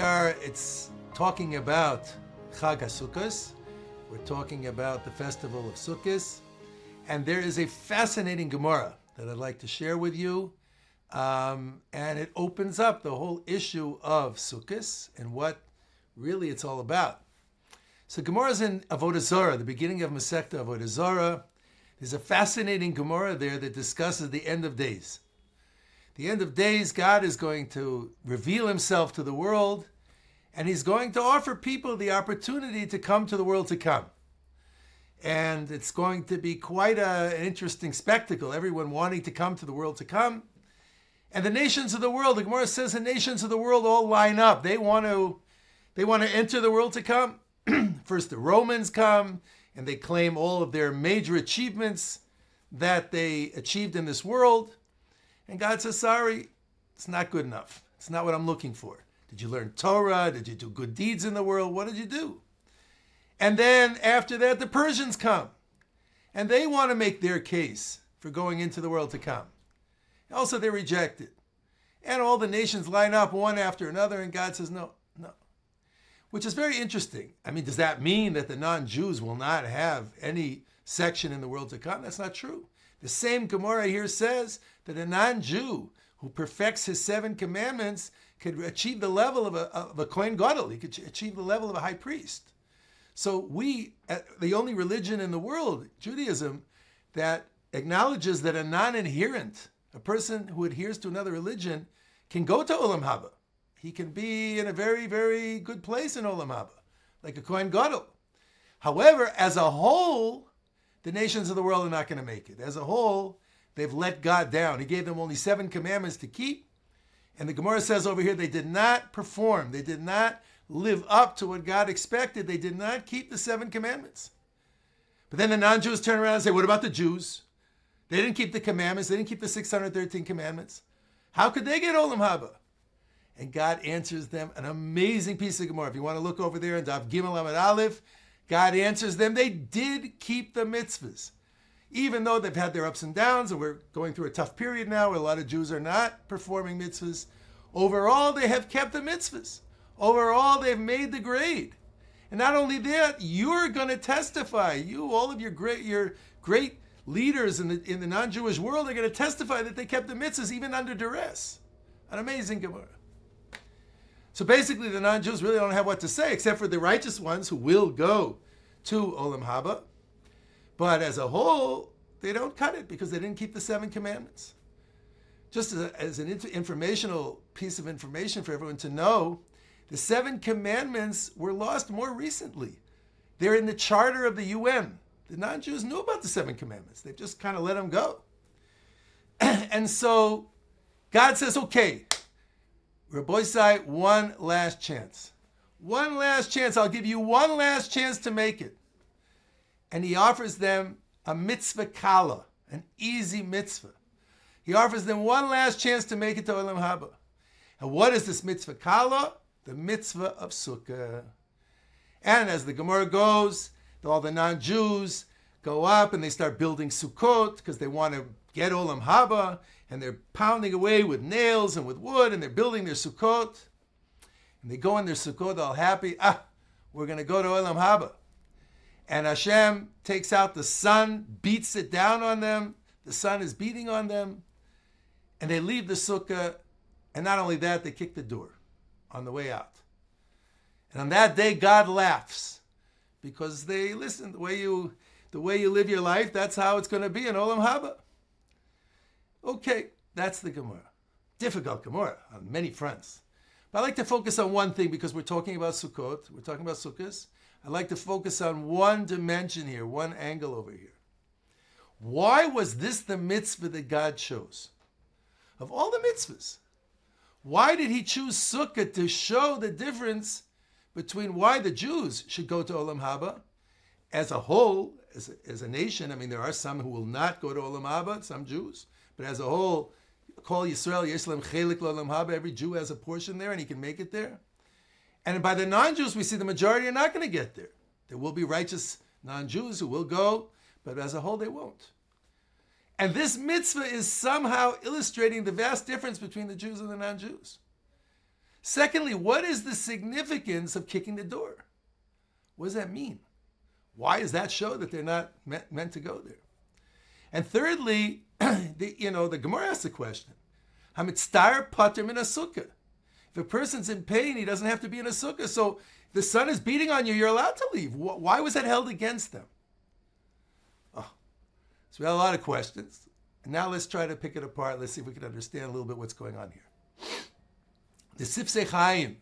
It's talking about Chag HaSukkos. We're talking about the festival of Sukkos. And there is a fascinating Gemara that I'd like to share with you. And it opens up the whole issue of Sukkos and what really it's all about. So Gemara is in Avodah Zarah, the beginning of Masechta Avodah Zarah. There's a fascinating Gemara there that discusses the end of days. The end of days, God is going to reveal himself to the world, and he's going to offer people the opportunity to come to the world to come. And it's going to be quite an interesting spectacle, everyone wanting to come to the world to come. And the nations of the world, the Gemara says the nations of the world all line up. They want to enter the world to come. First the Romans come, and they claim all of their major achievements that they achieved in this world. And God says, sorry, it's not good enough. It's not what I'm looking for. Did you learn Torah? Did you do good deeds in the world? What did you do? And then after that, the Persians come. And they want to make their case for going into the world to come. Also, they're rejected. And all the nations line up one after another, and God says, no. Which is very interesting. I mean, does that mean that the non-Jews will not have any section in the world to come? That's not true. The same Gemara here says that a non-Jew who perfects his 7 commandments could achieve the level of a Kohen Gadol. He could achieve the level of a high priest. So the only religion in the world, Judaism, that acknowledges that a non-adherent, a person who adheres to another religion, can go to Olam Haba. He can be in a very, very good place in Olam Haba, like a Kohen Gadol. However, as a whole, the nations of the world are not going to make it. As a whole, they've let God down. He gave them only 7 commandments to keep. And the Gemara says over here, they did not perform. They did not live up to what God expected. They did not keep the 7 commandments. But then the non-Jews turn around and say, what about the Jews? They didn't keep the commandments. They didn't keep the 613 commandments. How could they get Olam Haba? And God answers them an amazing piece of Gemara. If you want to look over there in Daf Gimel Amud Aleph, God answers them. They did keep the mitzvahs. Even though they've had their ups and downs, and we're going through a tough period now where a lot of Jews are not performing mitzvahs, overall they have kept the mitzvahs. Overall they've made the grade. And not only that, you're going to testify. All of your great leaders in the non-Jewish world are going to testify that they kept the mitzvahs even under duress. An amazing Gemara. So basically, the non-Jews really don't have what to say, except for the righteous ones who will go to Olam Haba. But as a whole, they don't cut it because they didn't keep the 7 commandments. Just as an informational piece of information for everyone to know, the 7 commandments were lost more recently. They're in the charter of the UN. The non-Jews knew about the 7 commandments. They've just kind of let them go. And so God says, okay, Rabbi Sai, one last chance. One last chance. I'll give you one last chance to make it. And he offers them a mitzvah kala, an easy mitzvah. He offers them one last chance to make it to Olam Haba. And what is this mitzvah kala? The mitzvah of Sukkah. And as the Gemara goes, all the non-Jews go up and they start building Sukkot because they want to get Olam Haba. And they're pounding away with nails and with wood, and they're building their Sukkot. And they go in their Sukkot all happy. We're going to go to Olam Haba. And Hashem takes out the sun, beats it down on them. The sun is beating on them. And they leave the Sukkah. And not only that, they kick the door on the way out. And on that day, God laughs. Because they listen, the way you live your life, that's how it's going to be in Olam Haba. Okay, that's the Gemara. Difficult Gemara on many fronts. But I like to focus on one thing because we're talking about Sukkot. We're talking about Sukkos. I like to focus on one dimension here, one angle over here. Why was this the mitzvah that God chose? Of all the mitzvahs, why did he choose Sukkah to show the difference between why the Jews should go to Olam Haba as a whole, as a nation? I mean, there are some who will not go to Olam Haba, some Jews. But as a whole, call Yisrael, Yisrael Chelik L'Olam Haba, every Jew has a portion there and he can make it there. And by the non-Jews, we see the majority are not going to get there. There will be righteous non-Jews who will go, but as a whole, they won't. And this mitzvah is somehow illustrating the vast difference between the Jews and the non-Jews. Secondly, what is the significance of kicking the door? What does that mean? Why does that show that they're not meant to go there? And thirdly, the Gemara asks the question, Hamitztar pater min sukkah. If a person's in pain, he doesn't have to be in a sukkah. So the sun is beating on you, you're allowed to leave. Why was that held against them? Oh, so we have a lot of questions. And now let's try to pick it apart. Let's see if we can understand a little bit what's going on here. The Sifsei Chaim,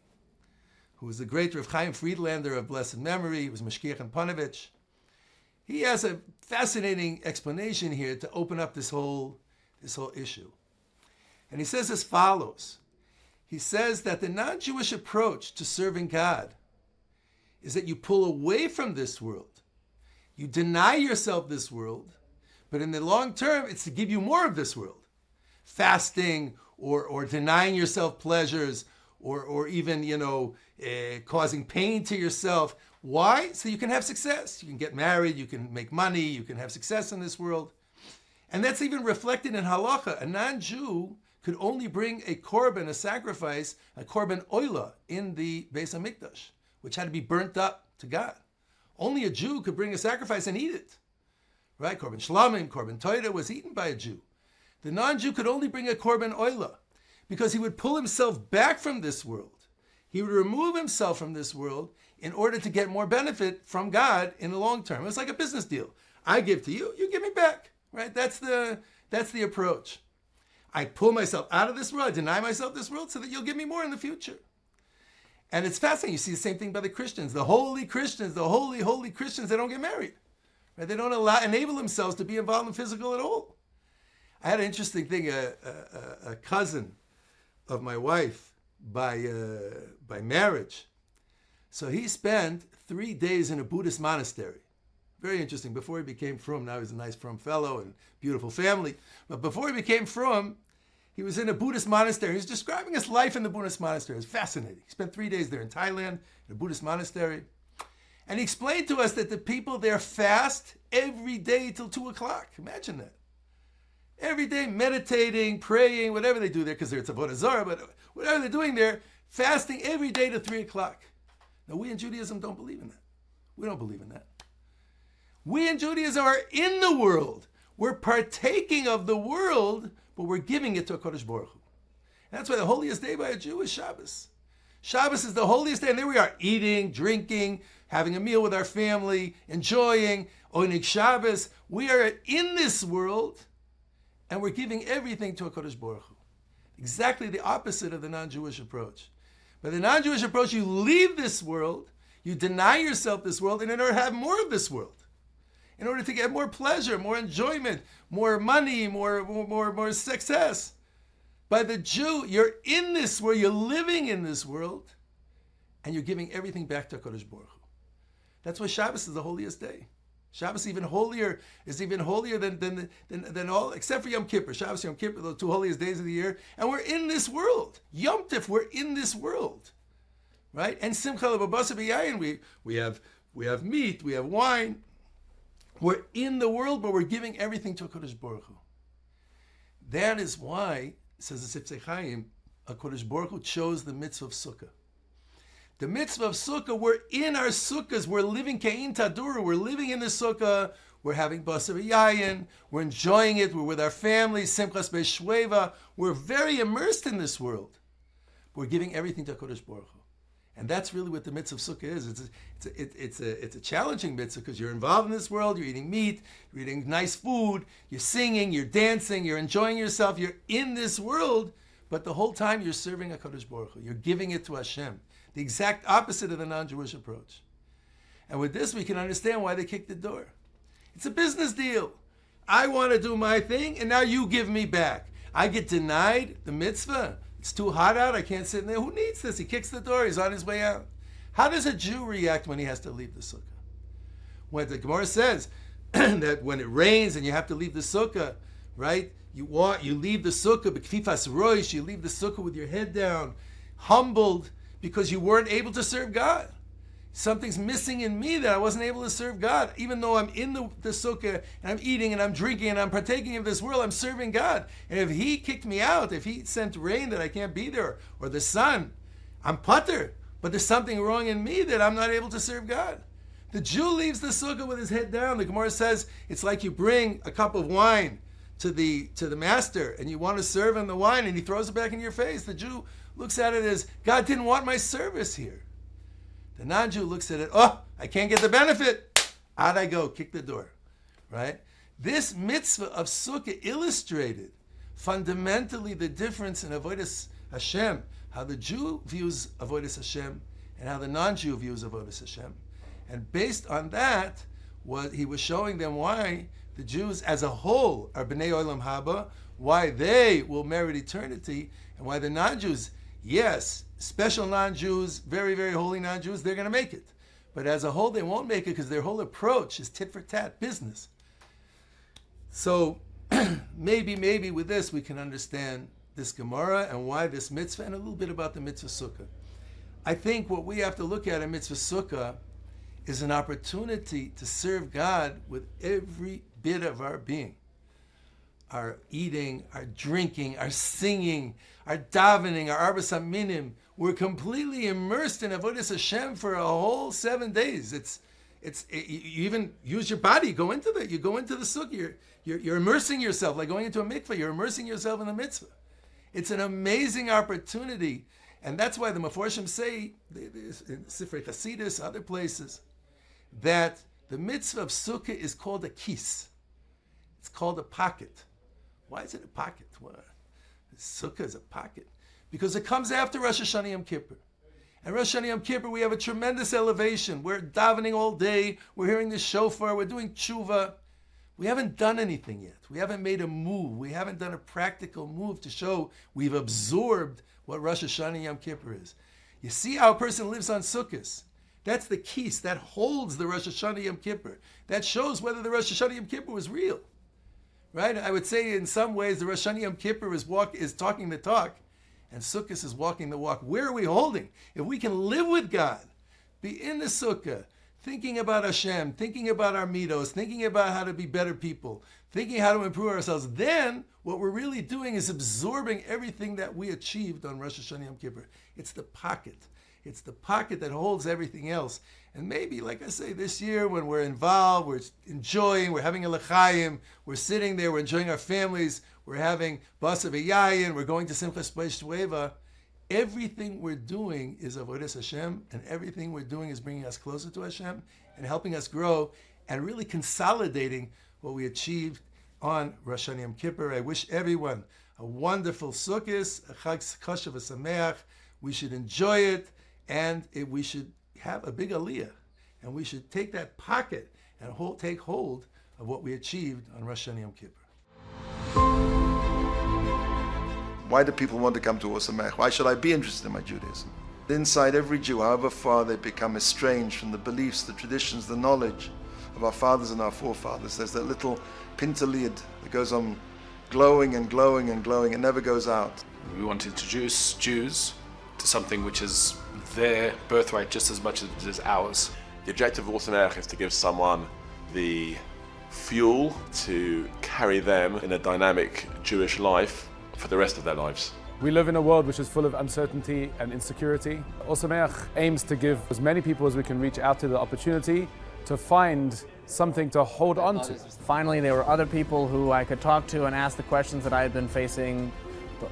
who was the great Rav Chaim Friedlander of blessed memory, he was Mashkiach and Panovich. He has a fascinating explanation here to open up this whole issue. And he says as follows. He says that the non-Jewish approach to serving God is that you pull away from this world. You deny yourself this world, but in the long term, it's to give you more of this world. Fasting or denying yourself pleasures or even, causing pain to yourself. Why? So you can have success. You can get married, you can make money, you can have success in this world. And that's even reflected in halacha. A non-Jew could only bring a korban, a sacrifice, a korban oila in the Beis HaMikdash, which had to be burnt up to God. Only a Jew could bring a sacrifice and eat it. Right? Korban shlamim, korban toida was eaten by a Jew. The non-Jew could only bring a korban oila because he would pull himself back from this world. He would remove himself from this world in order to get more benefit from God in the long term. It's like a business deal. I give to you, you give me back. Right? That's the approach. I pull myself out of this world, I deny myself this world so that you'll give me more in the future. And it's fascinating. You see the same thing by the Christians. The holy Christians, the holy Christians, they don't get married. Right? They don't enable themselves to be involved in physical at all. I had an interesting thing. A cousin of my wife by marriage. So he spent 3 days in a Buddhist monastery. Very interesting. Before he became frum, now he's a nice frum fellow and beautiful family. But before he became frum, he was in a Buddhist monastery. He was describing his life in the Buddhist monastery. It was fascinating. He spent 3 days there in Thailand, in a Buddhist monastery. And he explained to us that the people there fast every day till 2 o'clock. Imagine that. Every day meditating, praying, whatever they do there, because it's Avodah Zarah, but whatever they're doing there, fasting every day till 3 o'clock. Now, we in Judaism don't believe in that. We don't believe in that. We in Judaism are in the world. We're partaking of the world, but we're giving it to HaKadosh Baruch Hu. And that's why the holiest day by a Jew is Shabbos. Shabbos is the holiest day, and there we are, eating, drinking, having a meal with our family, enjoying, Onig Shabbos. We are in this world, and we're giving everything to HaKadosh Baruch Hu. Exactly the opposite of the non-Jewish approach. By the non-Jewish approach, you leave this world, you deny yourself this world, and in order to have more of this world, in order to get more pleasure, more enjoyment, more money, more success. By the Jew, you're in this world, you're living in this world, and you're giving everything back to HaKadosh Baruch Hu. That's why Shabbos is the holiest day. Shabbos is even holier than all, except for Yom Kippur. Shabbos and Yom Kippur, the 2 holiest days of the year, and we're in this world. Yom Tif, we're in this world, right? And Simcha L'Babasa B'Yayin, we have meat, we have wine. We're in the world, but we're giving everything to HaKadosh Baruch Hu. That is why, says the Sifsei Chaim, HaKadosh Baruch Hu chose the mitzvah of Sukkah. The mitzvah of Sukkah, we're in our Sukkahs, we're living Ke'in Taduru, we're living in the Sukkah, we're having Basar Yayin, we're enjoying it, we're with our families, Simchas Be'Shweva, we're very immersed in this world. We're giving everything to HaKadosh Baruch Hu. And that's really what the mitzvah of Sukkah is. It's a challenging mitzvah because you're involved in this world, you're eating meat, you're eating nice food, you're singing, you're dancing, you're enjoying yourself, you're in this world, but the whole time you're serving HaKadosh Baruch Hu. You're giving it to Hashem. The exact opposite of the non-Jewish approach. And with this, we can understand why they kicked the door. It's a business deal. I want to do my thing, and now you give me back. I get denied the mitzvah. It's too hot out, I can't sit in there. Who needs this? He kicks the door, he's on his way out. How does a Jew react when he has to leave the sukkah? When the Gemara says that when it rains and you have to leave the sukkah, right? You leave the sukkah, b'kfifas roish, you leave the sukkah with your head down, humbled because you weren't able to serve God. Something's missing in me that I wasn't able to serve God. Even though I'm in the sukkah and I'm eating and I'm drinking and I'm partaking of this world, I'm serving God. And if He kicked me out, if He sent rain that I can't be there, or the sun, I'm patur, but there's something wrong in me that I'm not able to serve God. The Jew leaves the sukkah with his head down. The Gemara says it's like you bring a cup of wine to the master and you want to serve him the wine and he throws it back in your face. The Jew looks at it as, God didn't want my service here. The non-Jew looks at it, oh, I can't get the benefit. Out I go, kick the door, right? This mitzvah of sukkah illustrated fundamentally the difference in avodas Hashem, how the Jew views avodas Hashem and how the non-Jew views avodas Hashem. And based on that, what he was showing them why the Jews as a whole are b'nei olam haba, why they will merit eternity, and why the non-Jews, yes, special non-Jews, very, very holy non-Jews, they're going to make it. But as a whole, they won't make it because their whole approach is tit for tat business. So maybe with this we can understand this Gemara and why this mitzvah and a little bit about the mitzvah sukkah. I think what we have to look at in mitzvah sukkah is an opportunity to serve God with every bit of our being. Our eating, our drinking, our singing, our davening, our arbas haminim. We're completely immersed in avodas Hashem for a whole 7 days. You even use your body, go into the sukkah. You're immersing yourself, like going into a mikveh. You're immersing yourself in the mitzvah. It's an amazing opportunity, and that's why the Meforshim say in Sifrei Chasidus, other places, that the mitzvah of sukkah is called a kis. It's called a pocket. Why is it a pocket? What? Sukkah is a pocket. Because it comes after Rosh Hashanah Yom Kippur. And Rosh Hashanah Yom Kippur, we have a tremendous elevation. We're davening all day. We're hearing the shofar. We're doing tshuva. We haven't done anything yet. We haven't made a move. We haven't done a practical move to show we've absorbed what Rosh Hashanah Yom Kippur is. You see how a person lives on Sukkos. That's the keys that holds the Rosh Hashanah Yom Kippur. That shows whether the Rosh Hashanah Yom Kippur was real. Right? I would say in some ways the Rosh Hashanah Yom Kippur is talking the talk, and Sukkos is walking the walk. Where are we holding? If we can live with God, be in the Sukkah, thinking about Hashem, thinking about our midos, thinking about how to be better people, thinking how to improve ourselves, then what we're really doing is absorbing everything that we achieved on Rosh Hashanah Yom Kippur. It's the pocket. It's the pocket that holds everything else. And maybe, like I say, this year when we're involved, we're enjoying, we're having a l'chaim, we're sitting there, we're enjoying our families, we're having basa v'yayin, we're going to Simchas Beis Shveva. Everything we're doing is avodas Hashem, and everything we're doing is bringing us closer to Hashem and helping us grow and really consolidating what we achieved on Rosh Hashanah Yom Kippur. I wish everyone a wonderful Sukkos, a Chag Kosher v'Sameach. We should enjoy it, and we should have a big aliyah, and we should take that pocket and take hold of what we achieved on Rosh Hashanah Yom Kippur. Why do people want to come to Ohr Somayach? Why should I be interested in my Judaism? Inside every Jew, however far they become estranged from the beliefs, the traditions, the knowledge of our fathers and our forefathers, there's that little pintalid that goes on glowing and glowing and glowing. It never goes out. We want to introduce Jews to something which is their birthright just as much as it is ours. The objective of Ohr Somayach is to give someone the fuel to carry them in a dynamic Jewish life for the rest of their lives. We live in a world which is full of uncertainty and insecurity. Ohr Somayach aims to give as many people as we can reach out to the opportunity to find something to hold on to. Finally, there were other people who I could talk to and ask the questions that I had been facing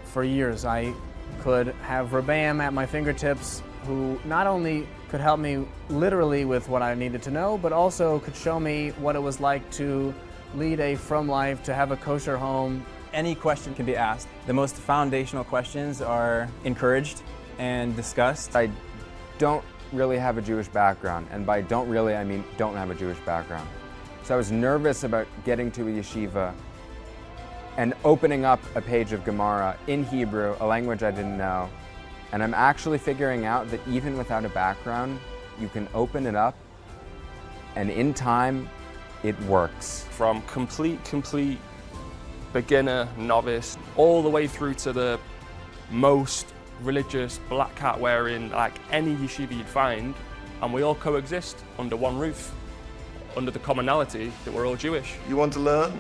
for years. I could have Rebbeim at my fingertips who not only could help me literally with what I needed to know, but also could show me what it was like to lead a frum life, to have a kosher home. Any question can be asked. The most foundational questions are encouraged and discussed. I don't really have a Jewish background, and by don't really, I mean don't have a Jewish background. So I was nervous about getting to a yeshiva and opening up a page of Gemara in Hebrew, a language I didn't know. And I'm actually figuring out that even without a background, you can open it up, and in time, it works. From complete beginner, novice, all the way through to the most religious, black hat wearing, like any yeshiva you'd find, and we all coexist under one roof, under the commonality that we're all Jewish. You want to learn?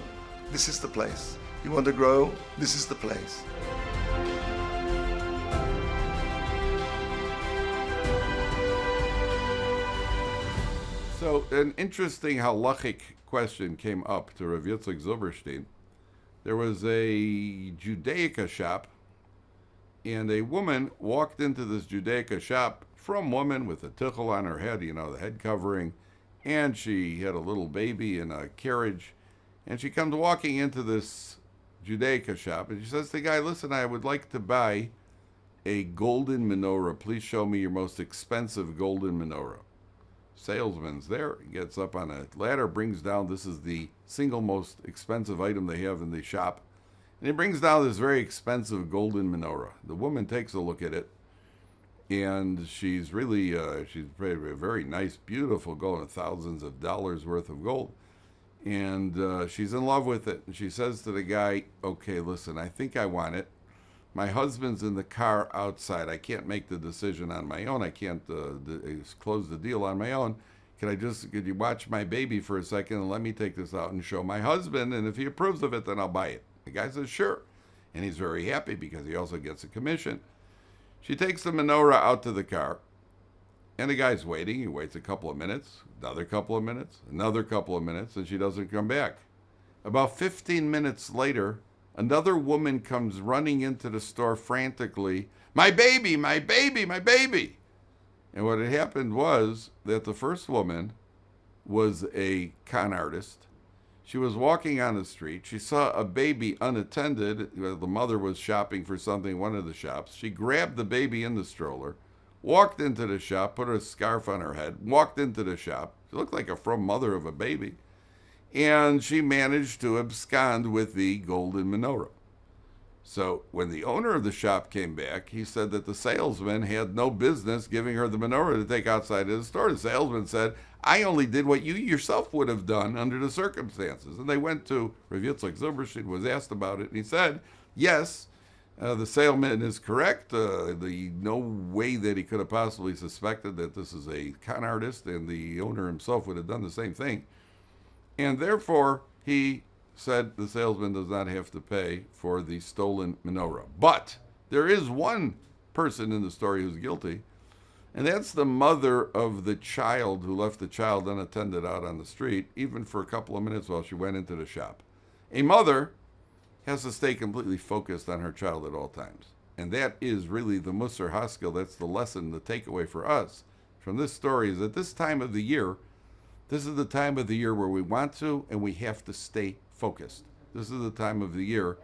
This is the place. You want to grow? This is the place. So an interesting halachic question came up to Rav Yitzchak Zilberstein. There was a Judaica shop, and a woman walked into this Judaica shop, from woman with a tichel on her head, the head covering, and she had a little baby in a carriage, and she comes walking into this Judaica shop, and she says to the guy, listen, I would like to buy a golden menorah. Please show me your most expensive golden menorah. Salesman's there, he gets up on a ladder, brings down, this is the single most expensive item they have in the shop, and he brings down this very expensive golden menorah. The woman takes a look at it, and she's really, she's very, very nice, beautiful gold, thousands of dollars worth of gold, and she's in love with it, and she says to the guy, okay, listen, I think I want it. My husband's in the car outside. I can't make the decision on my own. I can't close the deal on my own. Could you watch my baby for a second and let me take this out and show my husband? And if he approves of it, then I'll buy it. The guy says, sure. And he's very happy because he also gets a commission. She takes the menorah out to the car, and the guy's waiting. He waits a couple of minutes, another couple of minutes, another couple of minutes, and she doesn't come back. About 15 minutes later, another woman comes running into the store frantically, my baby, my baby, my baby. And what had happened was that the first woman was a con artist. She was walking on the street. She saw a baby unattended. The mother was shopping for something in one of the shops. She grabbed the baby in the stroller, walked into the shop, put a scarf on her head, walked into the shop. She looked like a from mother of a baby. And she managed to abscond with the golden menorah. So when the owner of the shop came back, he said that the salesman had no business giving her the menorah to take outside of the store. The salesman said, I only did what you yourself would have done under the circumstances. And they went to Rav Yitzchak Zilberstein, was asked about it, and he said, yes, the salesman is correct. No way that he could have possibly suspected that this is a con artist, and the owner himself would have done the same thing. And therefore, he said the salesman does not have to pay for the stolen menorah. But there is one person in the story who's guilty, and that's the mother of the child who left the child unattended out on the street, even for a couple of minutes while she went into the shop. A mother has to stay completely focused on her child at all times. And that is really the Musar Haskell. That's the lesson, the takeaway for us from this story, is at this time of the year, this is the time of the year where we want to and we have to stay focused. This is the time of the year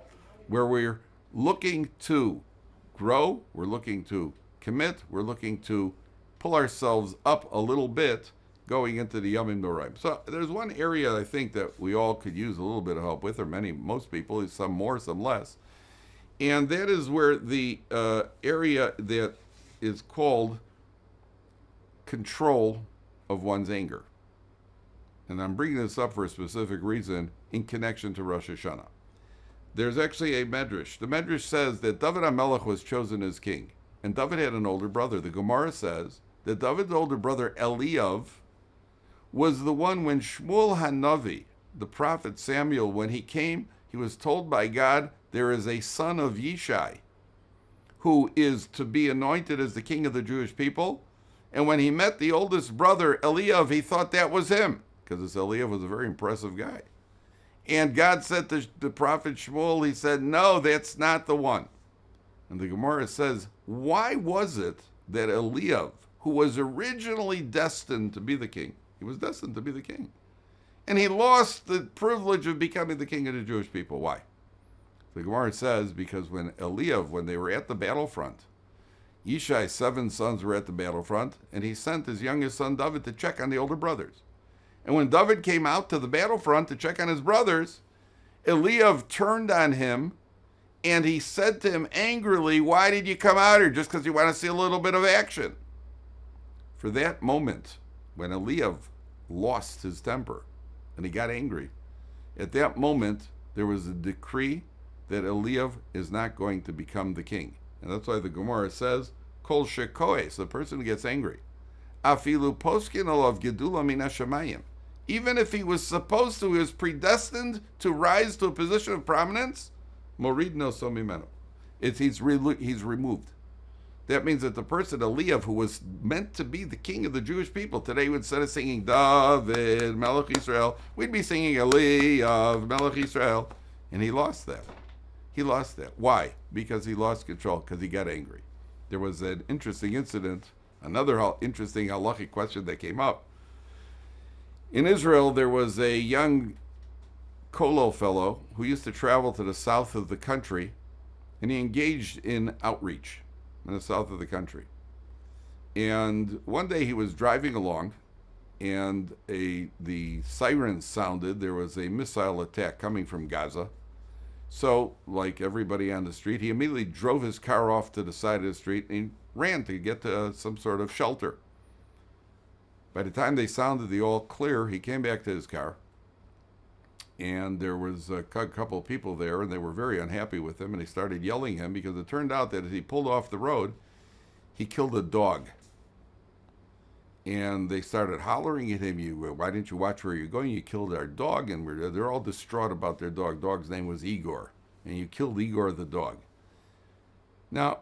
where we're looking to grow, we're looking to commit, we're looking to pull ourselves up a little bit going into the Yomim Noraim. So there's one area I think that we all could use a little bit of help with, or most people, some more, some less. And that is where the area that is called control of one's anger. And I'm bringing this up for a specific reason in connection to Rosh Hashanah. There's actually a medrash. The medrash says that David HaMelech was chosen as king, and David had an older brother. The Gemara says that David's older brother Eliav was the one when Shmuel Hanavi, the prophet Samuel, when he came, he was told by God, there is a son of Yishai who is to be anointed as the king of the Jewish people. And when he met the oldest brother Eliav, he thought that was him, because this Eliav was a very impressive guy. And God said to the prophet Shmuel, he said, no, that's not the one. And the Gemara says, why was it that Eliav, who was originally destined to be the king, he was destined to be the king, and he lost the privilege of becoming the king of the Jewish people? Why? The Gemara says, because when Eliav, when they were at the battlefront, Yishai's 7 sons were at the battlefront, and he sent his youngest son David to check on the older brothers. And when David came out to the battlefront to check on his brothers, Eliav turned on him, and he said to him angrily, why did you come out here? Just because you want to see a little bit of action? For that moment, when Eliav lost his temper and he got angry, at that moment, there was a decree that Eliav is not going to become the king. And that's why the Gemara says, Kol shekoes, the person who gets angry, afilu poskin olav gedula min hashamayim. Even if he was supposed to, he was predestined to rise to a position of prominence, morid no somimeno. He's removed. That means that the person, Eliav, who was meant to be the king of the Jewish people, today, instead of singing David, Melech Israel, we'd be singing Eliav, Melech Israel. And he lost that. He lost that. Why? Because he lost control, because he got angry. There was an interesting incident, another interesting halachic question that came up. In Israel, there was a young Kollel fellow who used to travel to the south of the country, and he engaged in outreach in the south of the country. And one day he was driving along, and the sirens sounded. There was a missile attack coming from Gaza. So, like everybody on the street, he immediately drove his car off to the side of the street and he ran to get to some sort of shelter. By the time they sounded the all clear, he came back to his car, and there was a couple of people there, and they were very unhappy with him, and they started yelling at him because it turned out that as he pulled off the road, he killed a dog. And they started hollering at him, why didn't you watch where you're going? You killed our dog. And they're all distraught about their dog. Dog's name was Igor. And you killed Igor the dog. Now,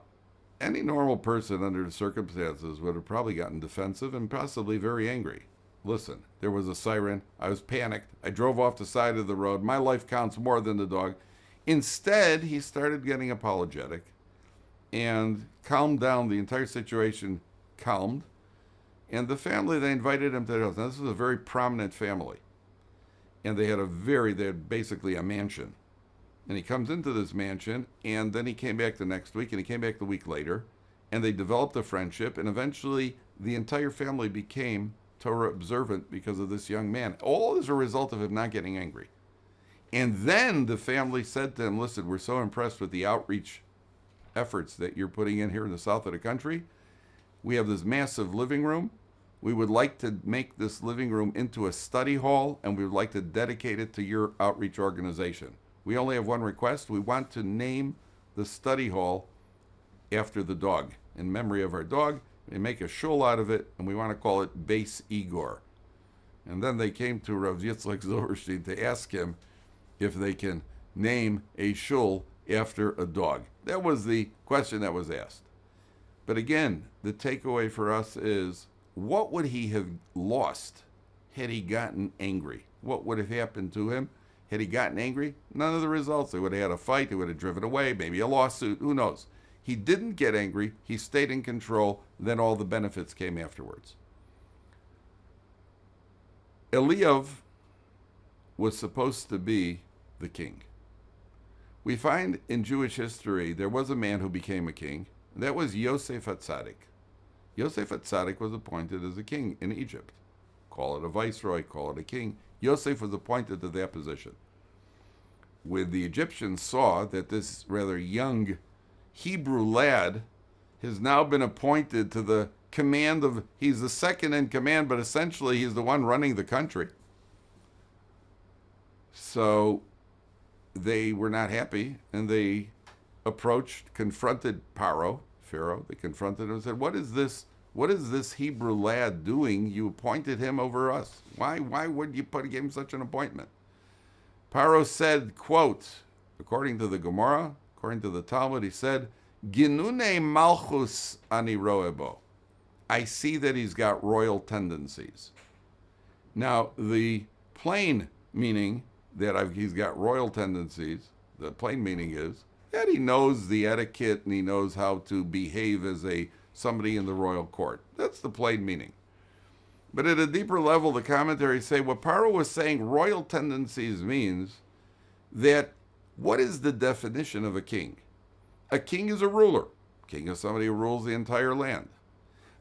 any normal person under the circumstances would have probably gotten defensive and possibly very angry. Listen, there was a siren. I was panicked. I drove off the side of the road. My life counts more than the dog. Instead, he started getting apologetic and calmed down. The entire situation calmed. And the family, they invited him to their house. Now, this was a very prominent family. And they had basically a mansion. And he comes into this mansion, and then he came back the next week, and he came back the week later, and they developed a friendship, and eventually the entire family became Torah observant because of this young man. All as a result of him not getting angry. And then the family said to him, listen, we're so impressed with the outreach efforts that you're putting in here in the south of the country. We have this massive living room. We would like to make this living room into a study hall, and we would like to dedicate it to your outreach organization. We only have one request. We want to name the study hall after the dog, in memory of our dog, and make a shul out of it, and we want to call it Beis Igor. And then they came to Rav Yitzchak Zilberstein to ask him if they can name a shul after a dog. That was the question that was asked. But again, the takeaway for us is, what would he have lost had he gotten angry? What would have happened to him had he gotten angry? None of the results. They would have had a fight. They would have driven away, maybe a lawsuit. Who knows? He didn't get angry. He stayed in control. Then all the benefits came afterwards. Eliav was supposed to be the king. We find in Jewish history there was a man who became a king. That was Yosef HaTzadik. Yosef HaTzadik was appointed as a king in Egypt. Call it a viceroy, call it a king. Yosef was appointed to that position. When the Egyptians saw that this rather young Hebrew lad has now been appointed to the command of, he's the second in command, but essentially he's the one running the country. So they were not happy, and they confronted Pharaoh. They confronted him and said, what is this Hebrew lad doing? You appointed him over us. Why would you give him such an appointment? Pharaoh said, quote, according to the Gemara, according to the Talmud, he said, Ginune malchus ani roebo. I see that he's got royal tendencies. Now, the plain meaning that he's got royal tendencies, the plain meaning is that he knows the etiquette and he knows how to behave as somebody in the royal court. That's the plain meaning. But at a deeper level, the commentaries say what Paro was saying, royal tendencies means that what is the definition of a king? A king is a ruler. King is somebody who rules the entire land.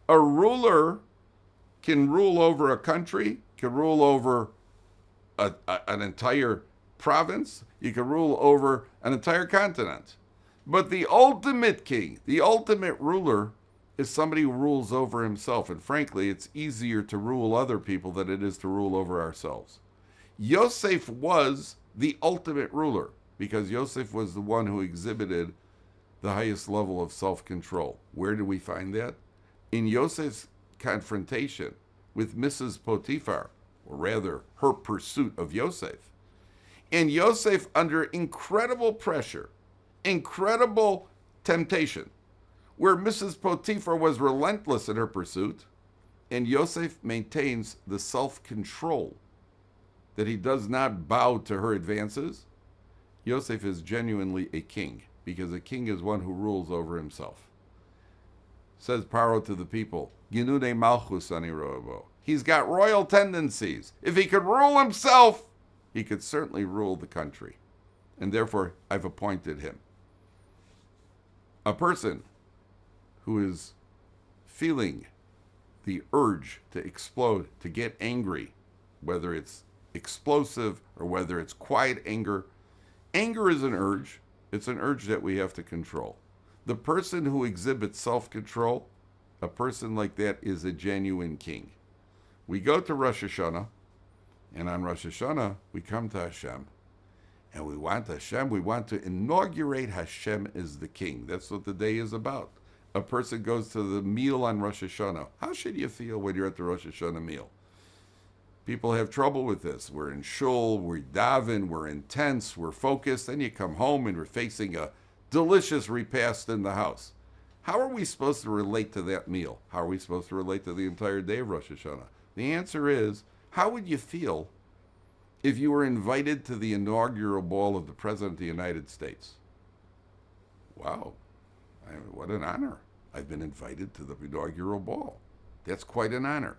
A ruler can rule over a country, can rule over an entire province, you can rule over an entire continent. But the ultimate king, the ultimate ruler, is somebody who rules over himself. And frankly, it's easier to rule other people than it is to rule over ourselves. Yosef was the ultimate ruler because Yosef was the one who exhibited the highest level of self-control. Where do we find that? In Yosef's confrontation with Mrs. Potiphar, or rather her pursuit of Yosef. And Yosef, under incredible pressure, incredible temptation, where Mrs. Potiphar was relentless in her pursuit, and Yosef maintains the self-control that he does not bow to her advances, Yosef is genuinely a king, because a king is one who rules over himself. Says Paro to the people, Ginune Malchus ani ro'avo. He's got royal tendencies. If he could rule himself, he could certainly rule the country. And therefore, I've appointed him. A person who is feeling the urge to explode, to get angry, whether it's explosive or whether it's quiet anger. Anger is an urge. It's an urge that we have to control. The person who exhibits self-control, a person like that is a genuine king. We go to Rosh Hashanah, and on Rosh Hashanah, we come to Hashem, and we want Hashem, we want to inaugurate Hashem as the king. That's what the day is about. A person goes to the meal on Rosh Hashanah. How should you feel when you're at the Rosh Hashanah meal? People have trouble with this. We're in shul, we're daven, we're intense, we're focused, then you come home and we're facing a delicious repast in the house. How are we supposed to relate to that meal? How are we supposed to relate to the entire day of Rosh Hashanah? The answer is, how would you feel if you were invited to the inaugural ball of the President of the United States? Wow, what an honor. I've been invited to the inaugural ball. That's quite an honor.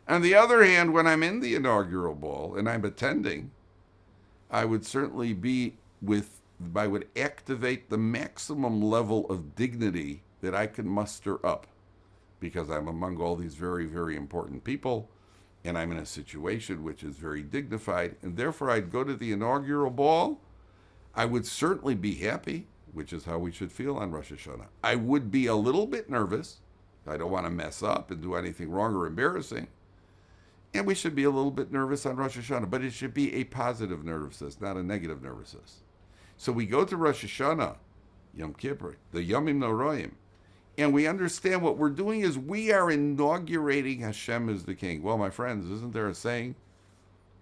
On the other hand, when I'm in the inaugural ball and I'm attending, I would certainly I would activate the maximum level of dignity that I can muster up, because I'm among all these very, very important people, and I'm in a situation which is very dignified, and therefore I'd go to the inaugural ball. I would certainly be happy, which is how we should feel on Rosh Hashanah. I would be a little bit nervous. I don't want to mess up and do anything wrong or embarrassing. And we should be a little bit nervous on Rosh Hashanah, but it should be a positive nervousness, not a negative nervousness. So we go to Rosh Hashanah, Yom Kippur, the Yomim Noraim, and we understand what we're doing is we are inaugurating Hashem as the king. Well, my friends, isn't there a saying?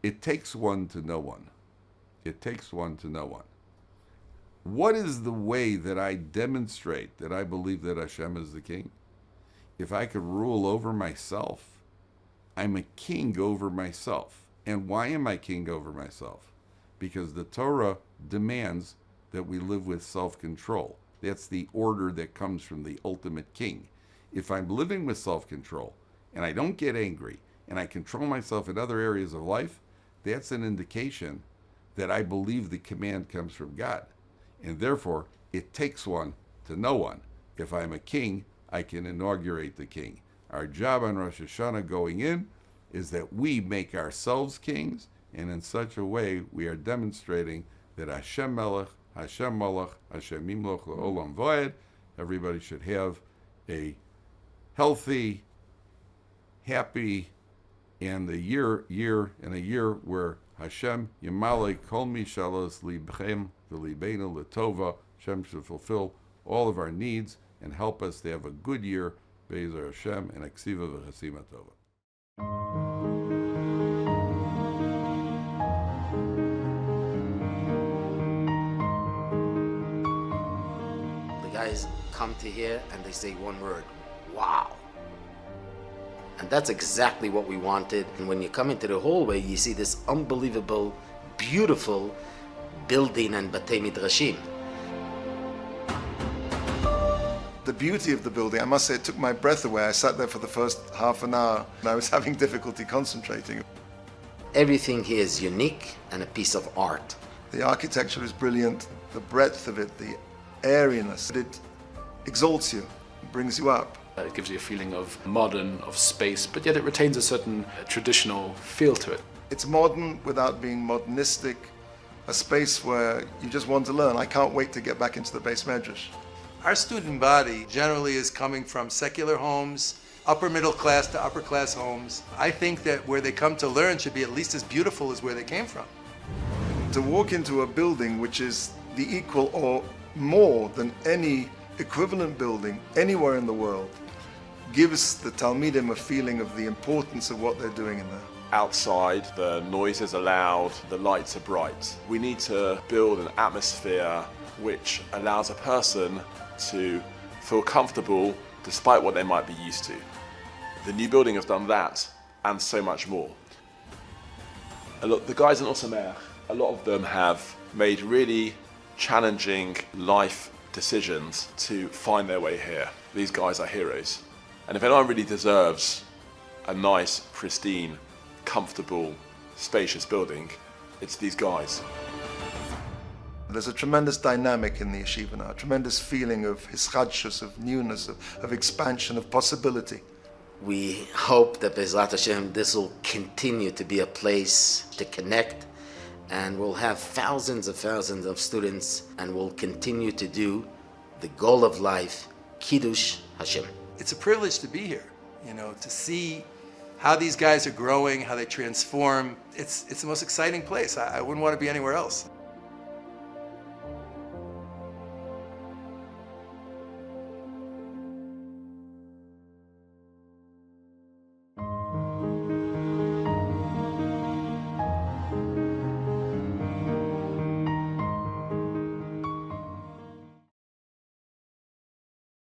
It takes one to know one. It takes one to know one. What is the way that I demonstrate that I believe that Hashem is the king? If I could rule over myself, I'm a king over myself. And why am I king over myself? Because the Torah demands that we live with self-control. That's the order that comes from the ultimate king. If I'm living with self-control and I don't get angry and I control myself in other areas of life, that's an indication that I believe the command comes from God. And therefore, it takes one to know one. If I'm a king, I can inaugurate the king. Our job on Rosh Hashanah going in is that we make ourselves kings, and in such a way we are demonstrating that Hashem Melech, Hashem Malach, Hashem Yimloch L'Olam Vayed. Everybody should have a healthy, happy, and a year where Hashem Yimalei Kol Mishalos Libchem V'Libeinu L'Tova. Hashem should fulfill all of our needs and help us to have a good year. Be'ezer Hashem and Aksiva V'Chasima Tova. Guys come to here and they say one word, wow. And that's exactly what we wanted. And when you come into the hallway, you see this unbelievable, beautiful building and Batei Midrashim. The beauty of the building, I must say, it took my breath away. I sat there for the first half an hour and I was having difficulty concentrating. Everything here is unique and a piece of art. The architecture is brilliant, the breadth of it, the airiness. It exalts you, brings you up. It gives you a feeling of modern, of space, but yet it retains a certain traditional feel to it. It's modern without being modernistic, a space where you just want to learn. I can't wait to get back into the Beis Medrash. Our student body generally is coming from secular homes, upper middle class to upper class homes. I think that where they come to learn should be at least as beautiful as where they came from. To walk into a building which is the equal or more than any equivalent building anywhere in the world gives the Talmidim a feeling of the importance of what they're doing in there. Outside, the noises are loud, the lights are bright. We need to build an atmosphere which allows a person to feel comfortable despite what they might be used to. The new building has done that and so much more. The guys in Ohr Somayach, a lot of them have made really challenging life decisions to find their way here. These guys are heroes. And if anyone really deserves a nice, pristine, comfortable, spacious building, it's these guys. There's a tremendous dynamic in the yeshiva now, a tremendous feeling of hischadshus, of newness, of expansion, of possibility. We hope that Be'ezrat Hashem, this will continue to be a place to connect, and we'll have thousands of students, and we'll continue to do the goal of life, Kiddush Hashem. It's a privilege to be here, to see how these guys are growing, how they transform. It's the most exciting place. I wouldn't want to be anywhere else.